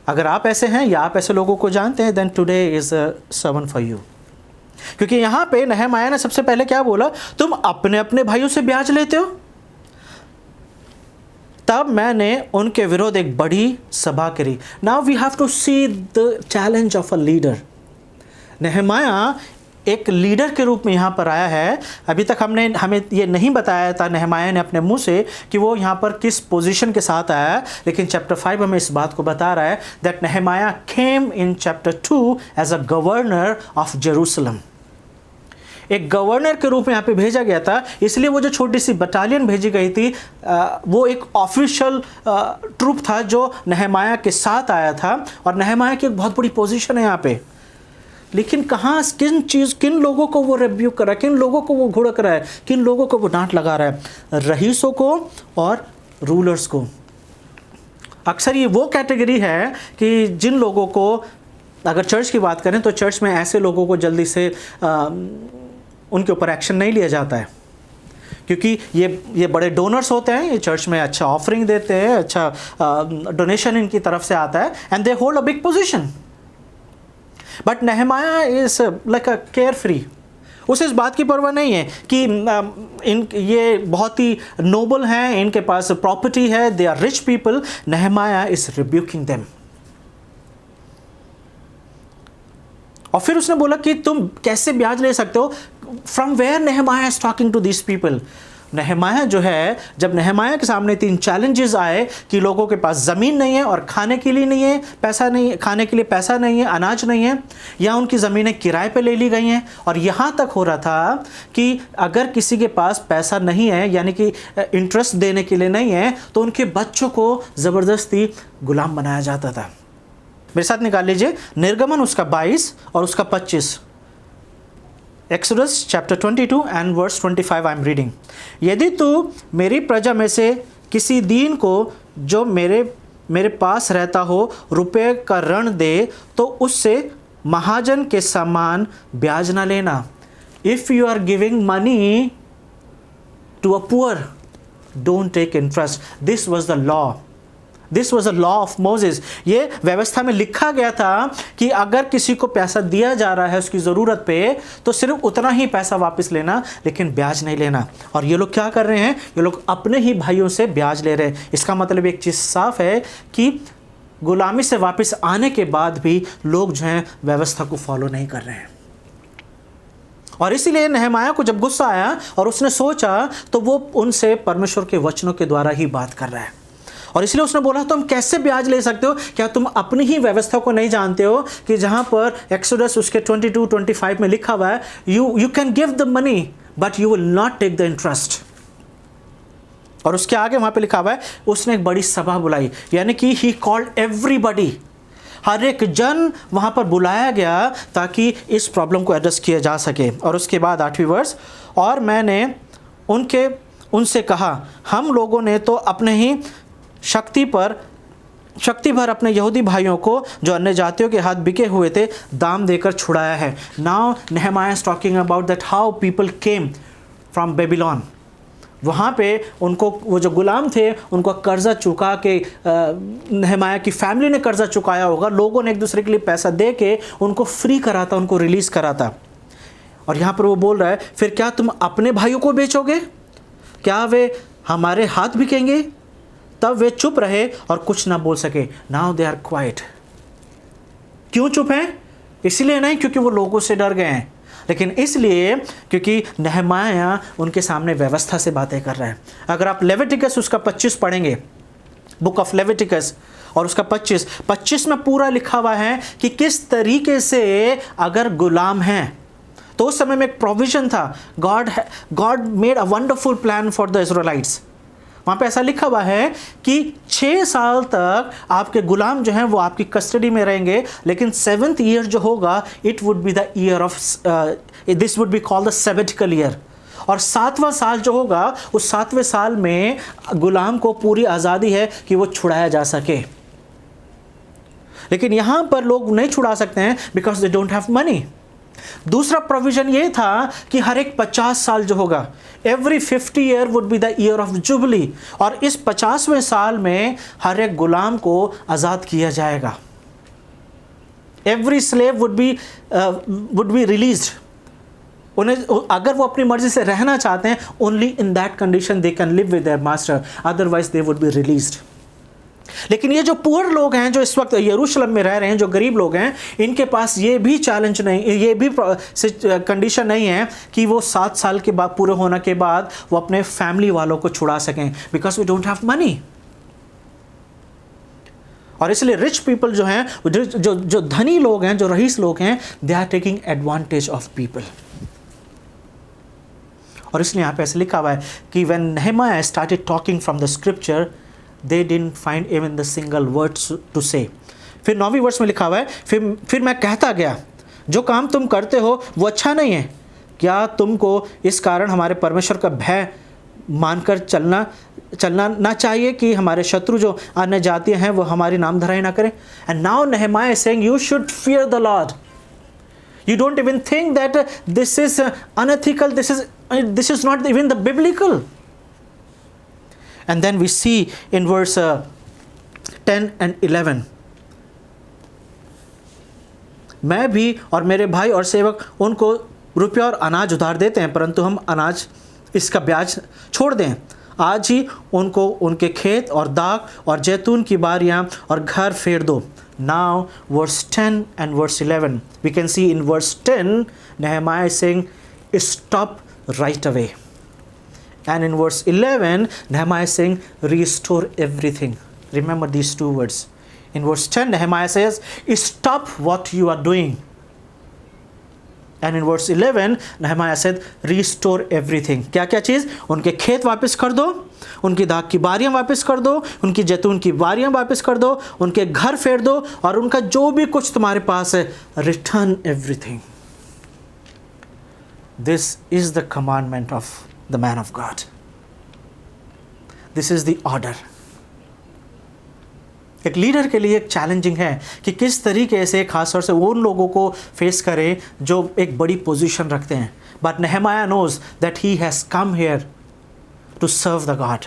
अगर आप ऐसे हैं या आप ऐसे लोगों को जानते हैं, then today is a sermon for you. क्योंकि यहाँ पे नहमाया ने सबसे पहले क्या बोला? तुम अपने अपने भाइयों से ब्याज लेते हो। तब मैंने उनके विरोध एक बड़ी सभा करी। Now we have to see the challenge of a leader. Nehemiah एक लीडर के रूप में यहाँ पर आया है। अभी तक हमें ये नहीं बताया था नहमाया ने अपने मुंह से कि वो यहाँ पर किस पोजीशन के साथ आया है, लेकिन चैप्टर 5 हमें इस बात को बता रहा है that Nehemiah came in chapter 2 as a governor of Jerusalem. एक गवर्नर के रूप में यहाँ पे भेजा गया था, इसलिए वो जो छोटी सी बटालियन भेजी गई थी वो एक ऑफिशियल ट्रूप था जो नहमाया के साथ आया था। और नहमाया की एक बहुत बड़ी पोजीशन है यहाँ पे, लेकिन कहाँ किन लोगों को वो रिब्यूक कर रहा है, किन लोगों को वो घुड़क रहा है, किन लोगों को वो डांट लगा रहा है? रईसों को और रूलर्स को। अक्सर ये वो कैटेगरी है कि जिन लोगों को अगर चर्च की बात करें तो चर्च में ऐसे लोगों को जल्दी से उनके ऊपर एक्शन नहीं लिया जाता है, क्योंकि ये बड़े डोनर्स होते हैं, ये चर्च में अच्छा ऑफरिंग देते हैं, अच्छा डोनेशन इनकी तरफ से आता है, and they hold a big position. But नेहमाया is like a care free, उसे इस बात की परवाह नहीं है कि ये बहुत ही नोबल हैं, इनके पास प्रॉपर्टी है, they are rich people. Nehemiah is rebuking them. और फिर उसने बोला कि तुम कैसे ब्याज ले सकते हो। From where Nehemiah is talking to this people. Nehemiah जो है, जब नेहमाया के सामने 3 चैलेंजेस आए कि लोगों के पास ज़मीन नहीं है और खाने के लिए नहीं है, पैसा नहीं, खाने के लिए पैसा नहीं है, अनाज नहीं है, या उनकी ज़मीनें किराए पे ले ली गई हैं, और यहाँ तक हो रहा था कि अगर किसी के पास पैसा नहीं है, यानी कि इंटरेस्ट देने के लिए नहीं है, तो उनके बच्चों को ज़बरदस्ती गुलाम बनाया जाता था। मेरे साथ निकाल लीजिए निर्गमन उसका 22 और उसका 25। Exodus chapter 22 and verse 25 I am reading. यदि तू मेरी प्रजा में से किसी दीन को जो मेरे पास रहता हो रुपए का ऋण दे, तो उससे महाजन के समान ब्याज ना लेना। If you are giving money to a poor, don't take interest. This was the law. This was a law of Moses. ये व्यवस्था में लिखा गया था कि अगर किसी को पैसा दिया जा रहा है उसकी ज़रूरत पे, तो सिर्फ उतना ही पैसा वापस लेना, लेकिन ब्याज नहीं लेना। और ये लोग क्या कर रहे हैं, ये लोग अपने ही भाइयों से ब्याज ले रहे हैं। इसका मतलब एक चीज़ साफ है कि गुलामी से वापस आने के बाद भी लोग जो हैं व्यवस्था को फॉलो नहीं कर रहे हैं। और इसीलिए नेहमाया को जब गुस्सा आया और उसने सोचा, तो वो उनसे परमेश्वर के वचनों के द्वारा ही बात कर रहा है। और इसलिए उसने बोला तुम कैसे ब्याज ले सकते हो? क्या तुम अपनी ही व्यवस्था को नहीं जानते हो कि जहां पर एक्सोडस उसके 22-25 में लिखा हुआ है, you can give the money but you will not take the interest. और उसके आगे वहां पे लिखा हुआ है, उसने एक बड़ी सभा बुलाई, यानी कि ही कॉल्ड एवरीबॉडी, हर एक जन वहां पर बुलाया गया ताकि इस प्रॉब्लम को एड्रेस किया जा सके। और उसके बाद 8वीं वर्स, और मैंने उनसे कहा, हम लोगों ने तो अपने ही शक्ति भर अपने यहूदी भाइयों को जो अन्य जातियों के हाथ बिके हुए थे दाम देकर छुड़ाया है। Now नेहमाया is talking about that how people came from Babylon. वहाँ पे उनको, वो जो गुलाम थे, उनको कर्जा चुका के, नेहमाया की फैमिली ने कर्जा चुकाया होगा, लोगों ने एक दूसरे के लिए पैसा दे के उनको फ्री करा था, उनको रिलीज़ करा था। और यहाँ पर वो बोल रहा है, फिर क्या तुम अपने भाइयों को बेचोगे? क्या वे हमारे हाथ बिकेंगे? तब वे चुप रहे और कुछ ना बोल सके। Now they are quiet. क्यों चुप हैं? इसलिए नहीं क्योंकि वो लोगों से डर गए हैं, लेकिन इसलिए क्योंकि नेहमाया उनके सामने व्यवस्था से बातें कर रहा है। अगर आप लेविटिकस उसका 25 पढ़ेंगे, बुक ऑफ लेविटिकस और उसका 25 में पूरा लिखा हुआ है कि किस तरीके से अगर गुलाम हैं, तो उस समय में एक प्रोविजन था। God made a wonderful plan for the Israelites. वहाँ पे ऐसा लिखा हुआ है कि 6 साल तक आपके गुलाम जो हैं वो आपकी कस्टडी में रहेंगे, लेकिन 7th ईयर जो होगा, it would be the year of, this would be called the sabbatical year. और 7वां साल जो होगा, उस 7वें साल में गुलाम को पूरी आज़ादी है कि वो छुड़ाया जा सके। लेकिन यहाँ पर लोग नहीं छुड़ा सकते हैं because they don't have money. दूसरा प्रोविजन ये था कि हर एक 50 साल जो होगा, every 50 year would be the year of jubilee, और इस 50वें साल में हर एक गुलाम को आज़ाद किया जाएगा। Every slave would be released. उन्हें, अगर वो अपनी मर्जी से रहना चाहते हैं, only in that condition they can live with their master, otherwise they would be released. लेकिन ये जो पुअर लोग हैं, जो इस वक्त यरूशलेम में रह रहे हैं, जो गरीब लोग हैं, इनके पास ये भी चैलेंज नहीं, ये भी कंडीशन नहीं है कि वो 7 साल के बाद, पूरे होने के बाद, वो अपने फैमिली वालों को छुड़ा सकें, because we don't have money. और इसलिए रिच पीपल जो हैं, जो धनी लोग हैं, जो रईस लोग हैं, they are taking advantage of people. और इसलिए यहाँ पे ऐसे लिखा हुआ है कि when Nehemiah started talking from the scripture, they didn't find even the single word to say। फिर 9वीं वर्ष में लिखा हुआ है, फिर मैं कहता गया, जो काम तुम करते हो वो अच्छा नहीं है। क्या तुमको इस कारण हमारे परमेश्वर का भय मानकर चलना ना चाहिए कि हमारे शत्रु जो अन्य जातियाँ हैं वो हमारी नाम धराई ना करें. And now नेहमाया is saying you should fear the Lord. You don't even think that this is unethical, this is not even the biblical. And then we see in verse 10 and 11, मैं भी और मेरे भाई और सेवक उनको रुपया और अनाज उधार देते हैं, परंतु हम अनाज इसका ब्याज छोड़ दें. आज ही उनको उनके खेत और दाख और जैतून की बारियां और घर फेर दो. Now verse 10 and verse 11, we can see in verse 10 Nehemiah is saying stop right away, and in verse 11 Nehemiah is saying restore everything. Remember these two words. In verse 10 Nehemiah says stop what you are doing, and in verse 11 Nehemiah said restore everything. क्या क्या चीज़? उनके खेत वापस कर दो, उनकी दाख की बारियां वापस कर दो, उनकी जैतून की बारियां वापस कर दो, उनके घर फेर दो, और उनका जो भी कुछ तुम्हारे पास है, return everything. This is the commandment of the man of God. This is the order. एक लीडर के लिए एक चैलेंजिंग है कि किस तरीके से खासतौर से उन लोगों को फेस करें जो एक बड़ी पोजीशन रखते हैं. But Nehemiah knows that he has come here to serve the God.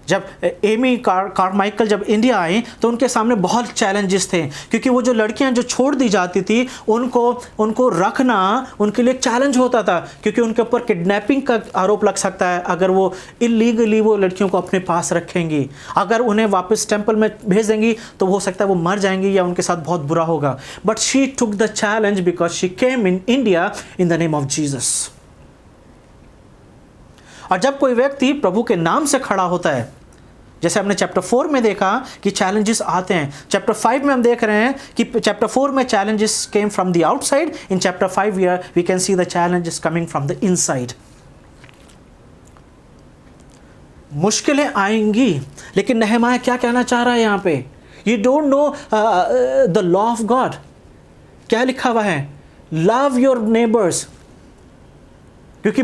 जब एमी कारमाइकल जब इंडिया आई तो उनके सामने बहुत चैलेंजेस थे, क्योंकि वो जो लड़कियां जो छोड़ दी जाती थी उनको रखना उनके लिए एक चैलेंज होता था, क्योंकि उनके ऊपर किडनैपिंग का आरोप लग सकता है अगर वो इलीगली वो लड़कियों को अपने पास रखेंगी. अगर उन्हें वापस टेंपल में भेज देंगी तो हो सकता है वो मर जाएंगी या उनके साथ बहुत बुरा होगा. But she took the challenge because she came in India in the name of Jesus. और जब कोई व्यक्ति प्रभु के नाम से खड़ा होता है, जैसे हमने चैप्टर 4 में देखा कि चैलेंजेस आते हैं, चैप्टर 5 में हम देख रहे हैं कि चैप्टर 4 में challenges came from the outside, in chapter 5 we can see the challenges coming from the inside. मुश्किलें आएंगी, लेकिन नेहमाया क्या कहना चाह रहा है यहाँ पे? You don't know the law of God. क्या लिखा हुआ है? Love your neighbours. क्योंकि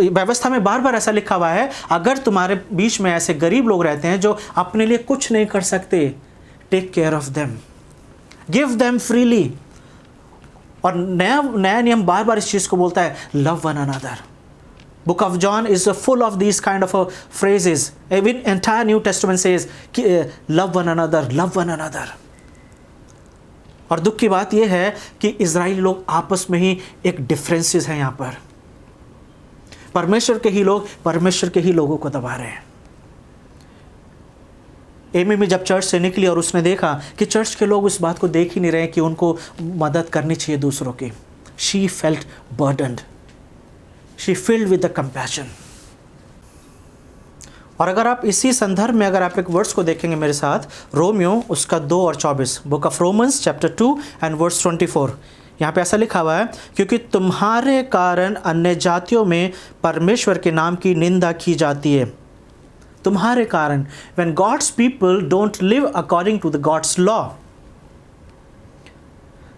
व्यवस्था में बार बार ऐसा लिखा हुआ है, अगर तुम्हारे बीच में ऐसे गरीब लोग रहते हैं जो अपने लिए कुछ नहीं कर सकते, take care of them, give them freely. और नया नियम बार बार इस चीज़ को बोलता है, love one another. Book of John is full of these kind of phrases. Even entire new testament says love one another, love one another. और दुख की बात यह है कि इजराइली लोग आपस में ही एक डिफरेंसेस है यहाँ पर. परमेश्वर के ही लोग परमेश्वर के ही लोगों को दबा रहे हैं. एमी में जब चर्च से निकली और उसने देखा कि चर्च के लोग उस बात को देख ही नहीं रहे कि उनको मदद करनी चाहिए दूसरों की. She felt burdened, she filled with the compassion. और अगर आप इसी संदर्भ में अगर आप एक वर्ड्स को देखेंगे मेरे साथ, रोमियो उसका 2 और 24, book of Romans chapter 2 and verse 24, यहाँ पे ऐसा लिखा हुआ है, क्योंकि तुम्हारे कारण अन्य जातियों में परमेश्वर के नाम की निंदा की जाती है. तुम्हारे कारण, when God's people don't live according to the God's law.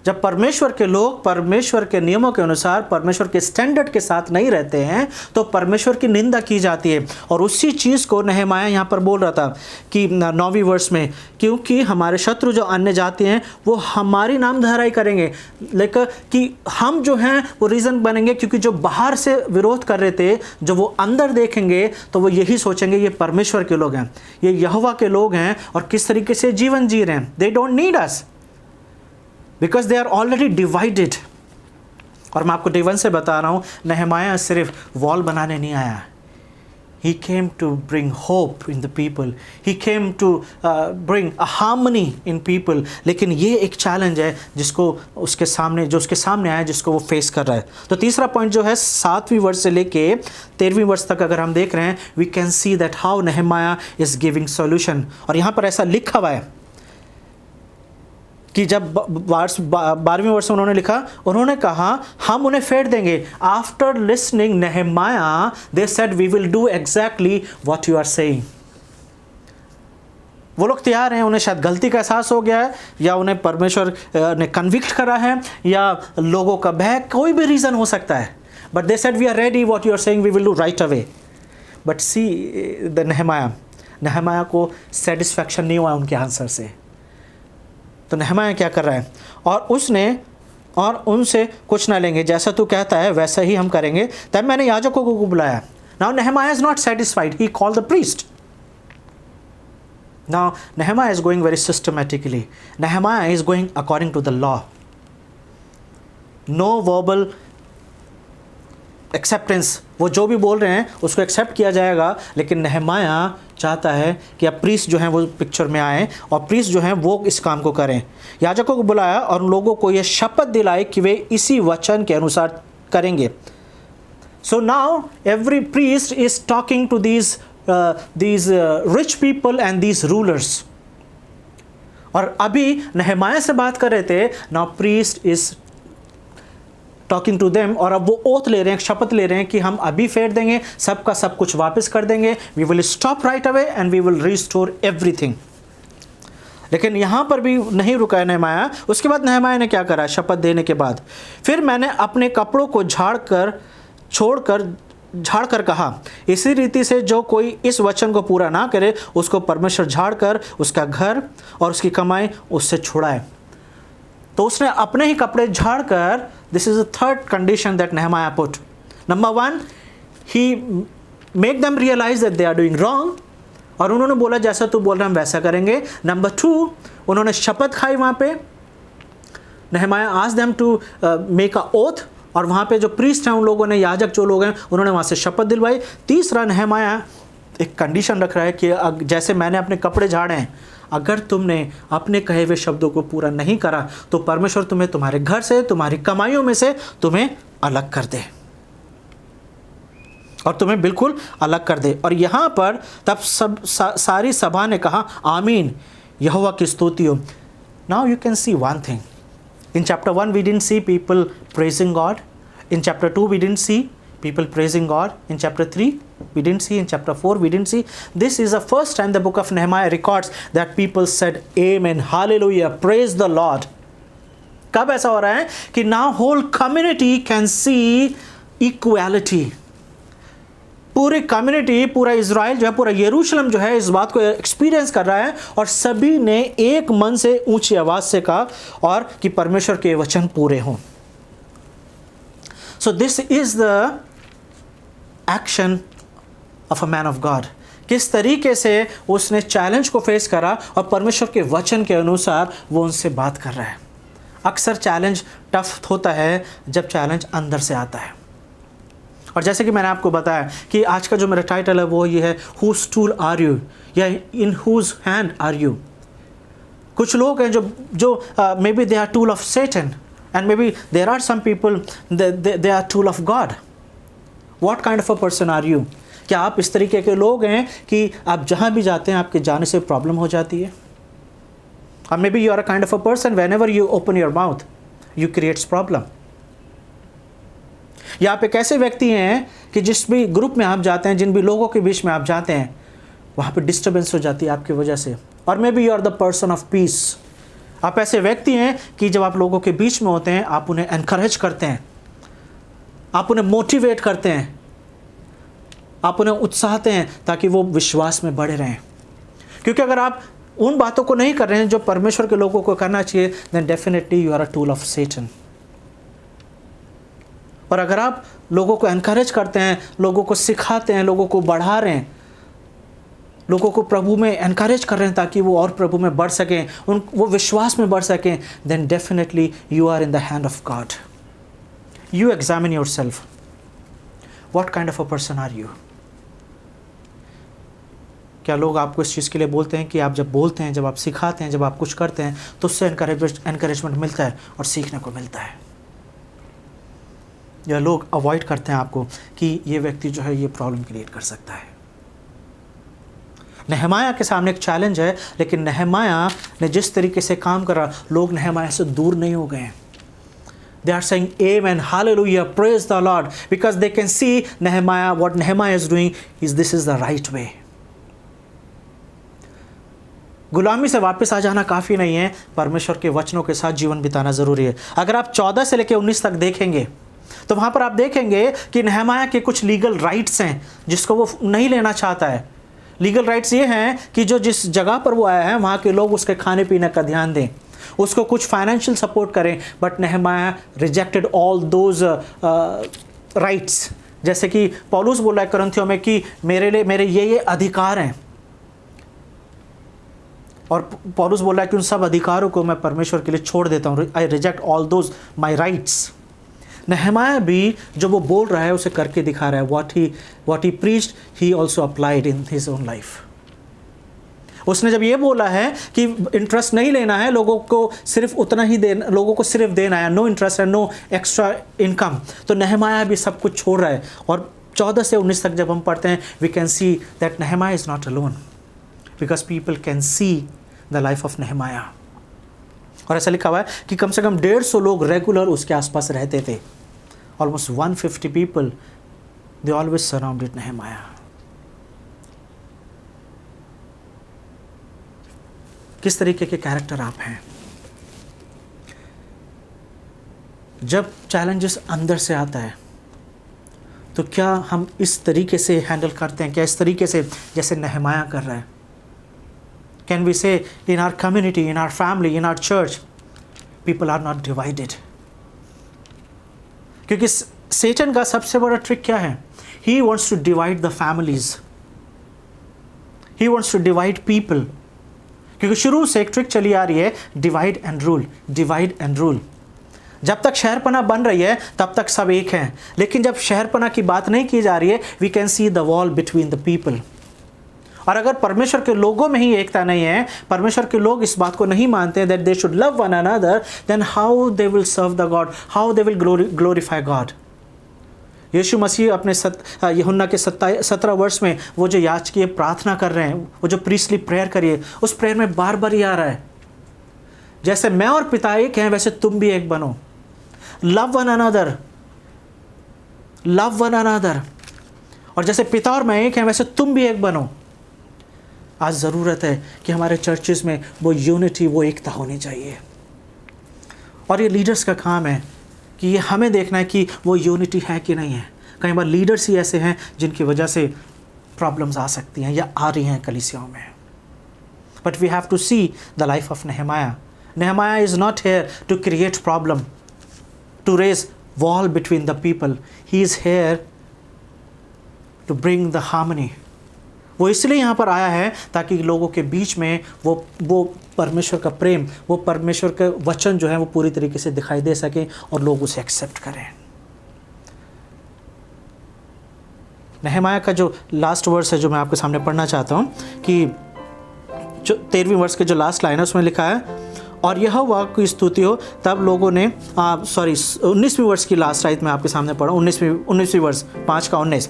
जब परमेश्वर के लोग परमेश्वर के नियमों के अनुसार परमेश्वर के स्टैंडर्ड के साथ नहीं रहते हैं तो परमेश्वर की निंदा की जाती है. और उसी चीज़ को नेहमाया यहाँ पर बोल रहा था कि 9वीं वर्ष में, क्योंकि हमारे शत्रु जो अन्य जाति हैं वो हमारी नाम धराई करेंगे. लेकिन कि हम जो हैं वो रीज़न बनेंगे, क्योंकि जो बाहर से विरोध कर रहे थे, जो वो अंदर देखेंगे तो वो यही सोचेंगे ये परमेश्वर के लोग हैं, ये यहोवा के लोग हैं और किस तरीके से जीवन जी रहे हैं. They don't need us because they are already divided. और मैं आपको डे 1 से बता रहा हूँ, नेहमाया सिर्फ वॉल बनाने नहीं आया. He came to bring hope in the people, he came to bring a harmony in people. लेकिन ये एक चैलेंज है जिसको उसके सामने आया, जिसको वो फेस कर रहा है. तो तीसरा पॉइंट जो है 7वीं वर्ष से लेके 13वीं वर्ष तक अगर हम देख रहे हैं, we can see that how Nehemiah is giving solution. और यहाँ पर ऐसा लिखा हुआ है कि जब 12वीं वर्ष में उन्होंने कहा हम उन्हें फेर देंगे. After listening Nehemiah they said we will do exactly what you are saying. वो लोग तैयार हैं, उन्हें शायद गलती का एहसास हो गया है, या उन्हें परमेश्वर ने कन्विक्ट करा है, या लोगों का भय, कोई भी रीज़न हो सकता है. But they said we are ready, what you are saying we will do right away. But see the Nehemiah को सेटिस्फैक्शन नहीं हुआ उनके आंसर से। तो नहमाया क्या कर रहा है, और उनसे कुछ ना लेंगे, जैसा तू कहता है वैसा ही हम करेंगे। तब मैंने याजकों को बुलाया। Now Nehemiah is not satisfied, he called the priest. Now Nehemiah is going very systematically. Nehemiah is going according to the law. No verbal acceptance, वो जो भी बोल रहे हैं उसको एक्सेप्ट किया जाएगा, लेकिन नहमाया चाहता है कि अब प्रीस्ट जो हैं वो पिक्चर में आए और प्रीस्ट जो हैं वो इस काम को करें। याजकों को बुलाया और उन लोगों को ये शपथ दिलाई कि वे इसी वचन के अनुसार करेंगे। So now every priest is talking to these rich people and these rulers. और अभी नहमाया से बात कर रहे थे, now priest is talking to them, और अब वो ओथ ले रहे हैं, शपथ ले रहे हैं कि हम अभी फेर देंगे, सबका सब कुछ वापस कर देंगे, we will stop right away and we will restore everything. लेकिन यहाँ पर भी नहीं रुका है नहमाया। उसके बाद नहमाया ने क्या करा, शपथ देने के बाद, फिर मैंने अपने कपड़ों को झाड़ कर कहा, इसी रीति से जो कोई इस वचन को पूरा ना करे उसको परमेश्वर झाड़ कर उसका घर और उसकी कमाई उससे छुड़ाए। तो उसने अपने ही कपड़े झाड़ कर, this is the third condition that Nehemiah put. Number 1, he make them realize that they are doing wrong, और उन्होंने बोला जैसा तू बोल रहा हम वैसा करेंगे। नंबर 2, उन्होंने शपथ खाई वहाँ पे, Nehemiah asked them to make a oath, और वहाँ पे जो प्रीस्ट हैं उन लोगों ने, याजक जो लोग हैं उन्होंने वहाँ से शपथ दिलवाई। तीसरा, नेहमाया एक कंडीशन रख रहा है कि जैसे मैंने अपने कपड़े झाड़े हैं, अगर तुमने अपने कहे हुए शब्दों को पूरा नहीं करा तो परमेश्वर तुम्हें तुम्हारे घर से, तुम्हारी कमाइयों में से तुम्हें अलग कर दे, और तुम्हें बिल्कुल अलग कर दे। और यहाँ पर तब सारी सभा ने कहा आमीन, यहोवा की स्तुति हो। Now you can see one thing, in chapter 1 we didn't see people praising God, in chapter 2 we didn't see people praising God, in chapter 3 we didn't see, in chapter 4 we didn't see. This is the first time the book of Nehemiah records that people said amen, hallelujah, praise the Lord. कब ऐसा हो रहा है कि now whole community can see equality, पूरी community, पूरा Israel जो है, पूरा यरूशलेम जो है इस बात को एक्सपीरियंस कर रहा है, और सभी ने एक मन से ऊंची आवाज से कहा और कि परमेश्वर के वचन पूरे हों। So this is the action of a man of God. किस तरीके से उसने चैलेंज को फेस करा और परमेश्वर के वचन के अनुसार वो उनसे बात कर रहा है। अक्सर चैलेंज टफ होता है जब चैलेंज अंदर से आता है, और जैसे कि मैंने आपको बताया कि आज का जो मेरा टाइटल है वो ये है, हुज टूल आर यू, या in whose hand are you. कुछ लोग हैं जो maybe they are tool of Satan, and maybe there are some people they are tool of God. What kind of a person are you? क्या आप इस तरीके के लोग हैं कि आप जहाँ भी जाते हैं आपके जाने से प्रॉब्लम हो जाती है? Or maybe you are a kind of a person whenever you open your mouth you creates problem. या आप एक ऐसे व्यक्ति हैं कि जिस भी ग्रुप में आप जाते हैं, जिन भी लोगों के बीच में आप जाते हैं, वहाँ पे डिस्टर्बेंस हो जाती है आपकी वजह से। और maybe you are the person of peace, आप ऐसे व्यक्ति हैं कि जब आप लोगों के बीच में होते हैं आप उन्हें एनकरेज करते हैं, आप उन्हें मोटिवेट करते हैं, आप उन्हें उत्साहते हैं ताकि वो विश्वास में बढ़े रहें। क्योंकि अगर आप उन बातों को नहीं कर रहे हैं जो परमेश्वर के लोगों को करना चाहिए, then definitely you are a tool of Satan. और अगर आप लोगों को एनकरेज करते हैं, लोगों को सिखाते हैं, लोगों को बढ़ा रहे हैं, लोगों को प्रभु में एनकरेज कर रहे हैं ताकि वो और प्रभु में बढ़ सकें, वो विश्वास में बढ़ सकें, then definitely you are in the hand of God. You examine yourself, what kind of a person are you. क्या लोग आपको इस चीज़ के लिए बोलते हैं कि आप जब बोलते हैं, जब आप सिखाते हैं, जब आप कुछ करते हैं तो उससे एनकरेजमेंट मिलता है और सीखने को मिलता है, या लोग अवॉइड करते हैं आपको कि ये व्यक्ति जो है ये प्रॉब्लम क्रिएट कर सकता है। नेहमाया के सामने एक चैलेंज है, लेकिन नेहमाया ने जिस तरीके से काम करा, लोग नेहमाया से दूर नहीं हो गए। They are saying amen, hallelujah, praise the Lord, because they can see Nehemiah, what Nehemiah is doing is this is the right way. गुलामी से वापस आ जाना काफ़ी नहीं है, परमेश्वर के वचनों के साथ जीवन बिताना ज़रूरी है। अगर आप 14 से लेकर 19 तक देखेंगे तो वहाँ पर आप देखेंगे कि नहमाया के कुछ लीगल राइट्स हैं जिसको वो नहीं लेना चाहता है। लीगल राइट्स ये हैं कि जो जिस जगह पर वो आया है वहाँ के लोग उसके खाने पीने का ध्यान दें, उसको कुछ फाइनेंशियल सपोर्ट करें। But नहमाया rejected all those rights. जैसे कि पौलुस बोला है कुरिन्थियों में कि मेरे ये अधिकार हैं, और पौलुस बोला है कि उन सब अधिकारों को मैं परमेश्वर के लिए छोड़ देता हूँ। I reject all those my rights. नहमाया भी जो वो बोल रहा है उसे करके दिखा रहा है। What he preached he also applied in his own life. उसने जब ये बोला है कि इंटरेस्ट नहीं लेना है, लोगों को सिर्फ उतना ही देना, लोगों को सिर्फ देना है, no interest and no extra income, तो नहमाया भी सब कुछ छोड़ रहा है। और 14 से 19 तक जब हम पढ़ते हैं, we can see that Nehemiah is not alone, because people can see the life of Nehemiah. और ऐसा लिखा हुआ है कि कम से कम 150 लोग रेगुलर उसके आसपास रहते थे। Almost 150 people, they always surrounded नहमाया। किस तरीके के कैरेक्टर आप हैं? जब चैलेंजेस अंदर से आता है तो क्या हम इस तरीके से हैंडल करते हैं? क्या इस तरीके से जैसे नहमाया कर रहा है? Can we say in our community, in our family, in our church, people are not divided? क्योंकि सेटन का सबसे बड़ा ट्रिक क्या है? He wants to divide the families, he wants to divide people. क्योंकि शुरू से एक ट्रिक चली आ रही है, divide and rule, divide and rule. जब तक शहरपना बन रही है तब तक सब एक हैं, लेकिन जब शहरपना की बात नहीं की जा रही है, we can see the wall between the people. और अगर परमेश्वर के लोगों में ही एकता नहीं है, परमेश्वर के लोग इस बात को नहीं मानते that they should love one another, then how they will serve the God, how they will glorify God. Yeshu Masih अपने यूहन्ना के 17 वर्ष में वो जो याचकीय प्रार्थना कर रहे हैं, वो जो प्रीस्टली प्रेयर करिए, उस प्रेयर में बार बार ये आ रहा है, जैसे मैं और पिता एक हैं वैसे तुम भी एक बनो। Love one another, love one another. और जैसे पिता और मैं एक हैं वैसे तुम भी एक बनो। आज ज़रूरत है कि हमारे चर्चेस में वो यूनिटी, वो एकता होनी चाहिए। और ये लीडर्स का काम है कि ये हमें देखना है कि वो यूनिटी है कि नहीं है। कई बार लीडर्स ही ऐसे हैं जिनकी वजह से प्रॉब्लम्स आ सकती हैं या आ रही हैं कलीसियाओं में। But we have to see the life of Nehemiah. Nehemiah is not here to create problem, to raise wall between the people. He is here to bring the harmony. वो इसलिए यहाँ पर आया है ताकि लोगों के बीच में वो परमेश्वर का प्रेम, वो परमेश्वर का वचन जो है वो पूरी तरीके से दिखाई दे सके और लोग उसे एक्सेप्ट करें। नहमाया का जो लास्ट वर्स है जो मैं आपके सामने पढ़ना चाहता हूँ, कि जो 13वीं वर्ष के जो लास्ट लाइन है उसमें लिखा है, और यहोवा की स्तुति हो। तब लोगों ने 19वीं वर्ष की लास्ट आयत में आपके सामने पढ़ा, 19वीं वर्ष 5 का 19।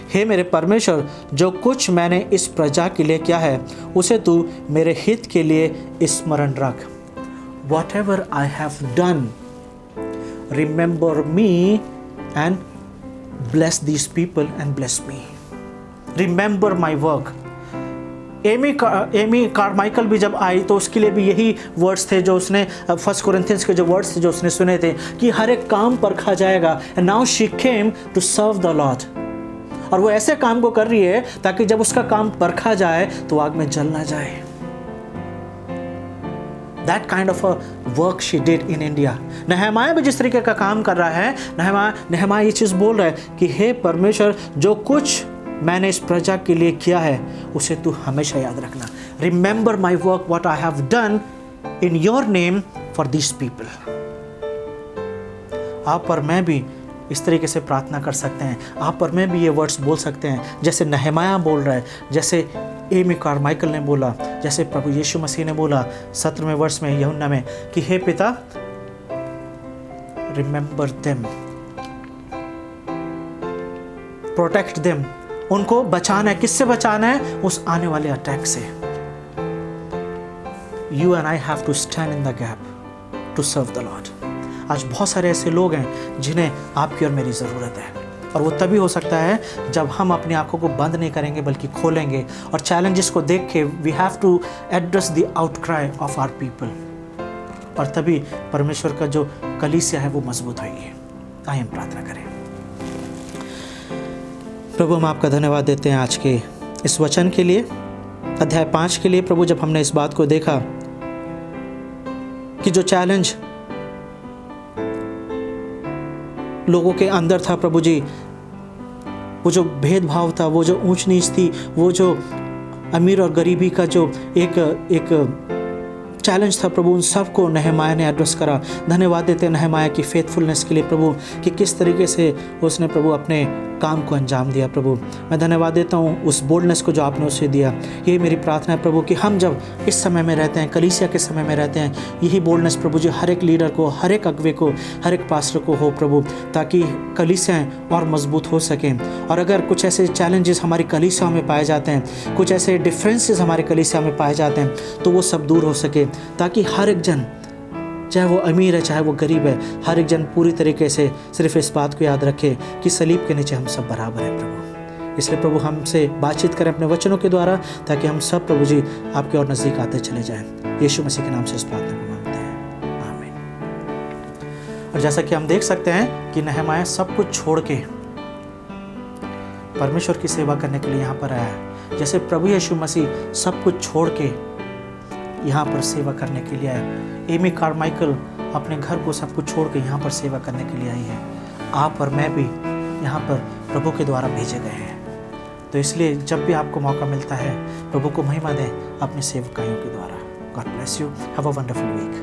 हे मेरे परमेश्वर, जो कुछ मैंने इस प्रजा के लिए किया है उसे तू मेरे हित के लिए स्मरण रख। Whatever I have done, remember me and bless these people and bless me. Remember my work. Amy Carmichael भी जब आई तो उसके लिए भी यही वर्ड्स थे जो उसने 1 कोरिन्थियंस के जो वर्ड्स थे जो उसने सुने थे कि हर एक काम परखा जाएगा। And now she came to serve the Lord. और वो ऐसे काम को कर रही है ताकि जब उसका काम परखा जाए तो आग में जल ना जाए। That kind of a work she did in India. नहमाया भी जिस तरीके का काम कर रहा है, नहमाया ये चीज़ बोल रहा है कि हे परमेश्वर, जो कुछ मैंने इस प्रजा के लिए किया है उसे तू हमेशा याद रखना। Remember my work, what I have done in your name for these people. आप और मैं भी इस तरीके से प्रार्थना कर सकते हैं। आप और मैं भी ये वर्ड्स बोल सकते हैं जैसे नहमाया बोल रहा है, जैसे एमी कार्माइकल ने बोला, जैसे प्रभु यीशु मसीह ने बोला 17वें वर्ष में यूहन्ना में कि हे पिता, रिमेंबर देम, प्रोटेक्ट देम। उनको बचाना है। किससे बचाना है? उस आने वाले अटैक से। You and I have to stand in the gap to serve the Lord. आज बहुत सारे ऐसे लोग हैं जिन्हें आपकी और मेरी ज़रूरत है, और वो तभी हो सकता है जब हम अपनी आंखों को बंद नहीं करेंगे बल्कि खोलेंगे और चैलेंजेस को देख के we have to address the outcry of our people, और तभी परमेश्वर का जो कलीसिया है वो मजबूत होगी। आइए हम प्रार्थना करें। प्रभु, हम आपका धन्यवाद देते हैं आज के इस वचन के लिए, अध्याय 5 के लिए। प्रभु, जब हमने इस बात को देखा कि जो चैलेंज लोगों के अंदर था प्रभु जी, वो जो भेदभाव था, वो जो ऊंच नीच थी, वो जो अमीर और गरीबी का जो एक चैलेंज था प्रभु, उन सबको नहमाया ने एड्रेस करा। धन्यवाद देते हैं नहमाया की फेथफुलनेस के लिए प्रभु, कि किस तरीके से उसने प्रभु अपने काम को अंजाम दिया। प्रभु, मैं धन्यवाद देता हूँ उस बोल्डनेस को जो आपने उसे दिया। यही मेरी प्रार्थना है प्रभु, कि हम जब इस समय में रहते हैं, कलीसिया के समय में रहते हैं, यही बोल्डनेस प्रभु जी हर एक लीडर को, हर एक अगुवे को, हर एक पास्टर को हो प्रभु, ताकि कलीसियाएँ और मजबूत हो सकें। और अगर कुछ ऐसे चैलेंजेस हमारी कलीसिया में पाए जाते हैं, कुछ ऐसे डिफरेंसेस हमारे कलीसिया में पाए जाते हैं, तो वो सब दूर हो सके, ताकि हर एक जन, चाहे वो अमीर है चाहे वो गरीब है, हर एक जन पूरी तरीके से सिर्फ इस बात को याद रखे कि सलीब के नीचे हम सब बराबर हैं प्रभु। इसलिए प्रभु हमसे बातचीत करें अपने वचनों के द्वारा, ताकि हम सब प्रभु जी आपके और नज़दीक आते चले जाएं। यीशु मसीह के नाम से इस प्रार्थना को मांगते हैं, आमीन। और जैसा कि हम देख सकते हैं कि नहमाया सब कुछ छोड़ के परमेश्वर की सेवा करने के लिए यहाँ पर आया है। जैसे प्रभु यीशु मसीह सब कुछ छोड़ के यहाँ पर सेवा करने के लिए आए। एमी कार्माइकल अपने घर को सब कुछ छोड़ के यहाँ पर सेवा करने के लिए आई है। आप और मैं भी यहाँ पर प्रभु के द्वारा भेजे गए हैं। तो इसलिए जब भी आपको मौका मिलता है, प्रभु को महिमा दें अपने सेवकाइयों के द्वारा। God bless you, have a wonderful week.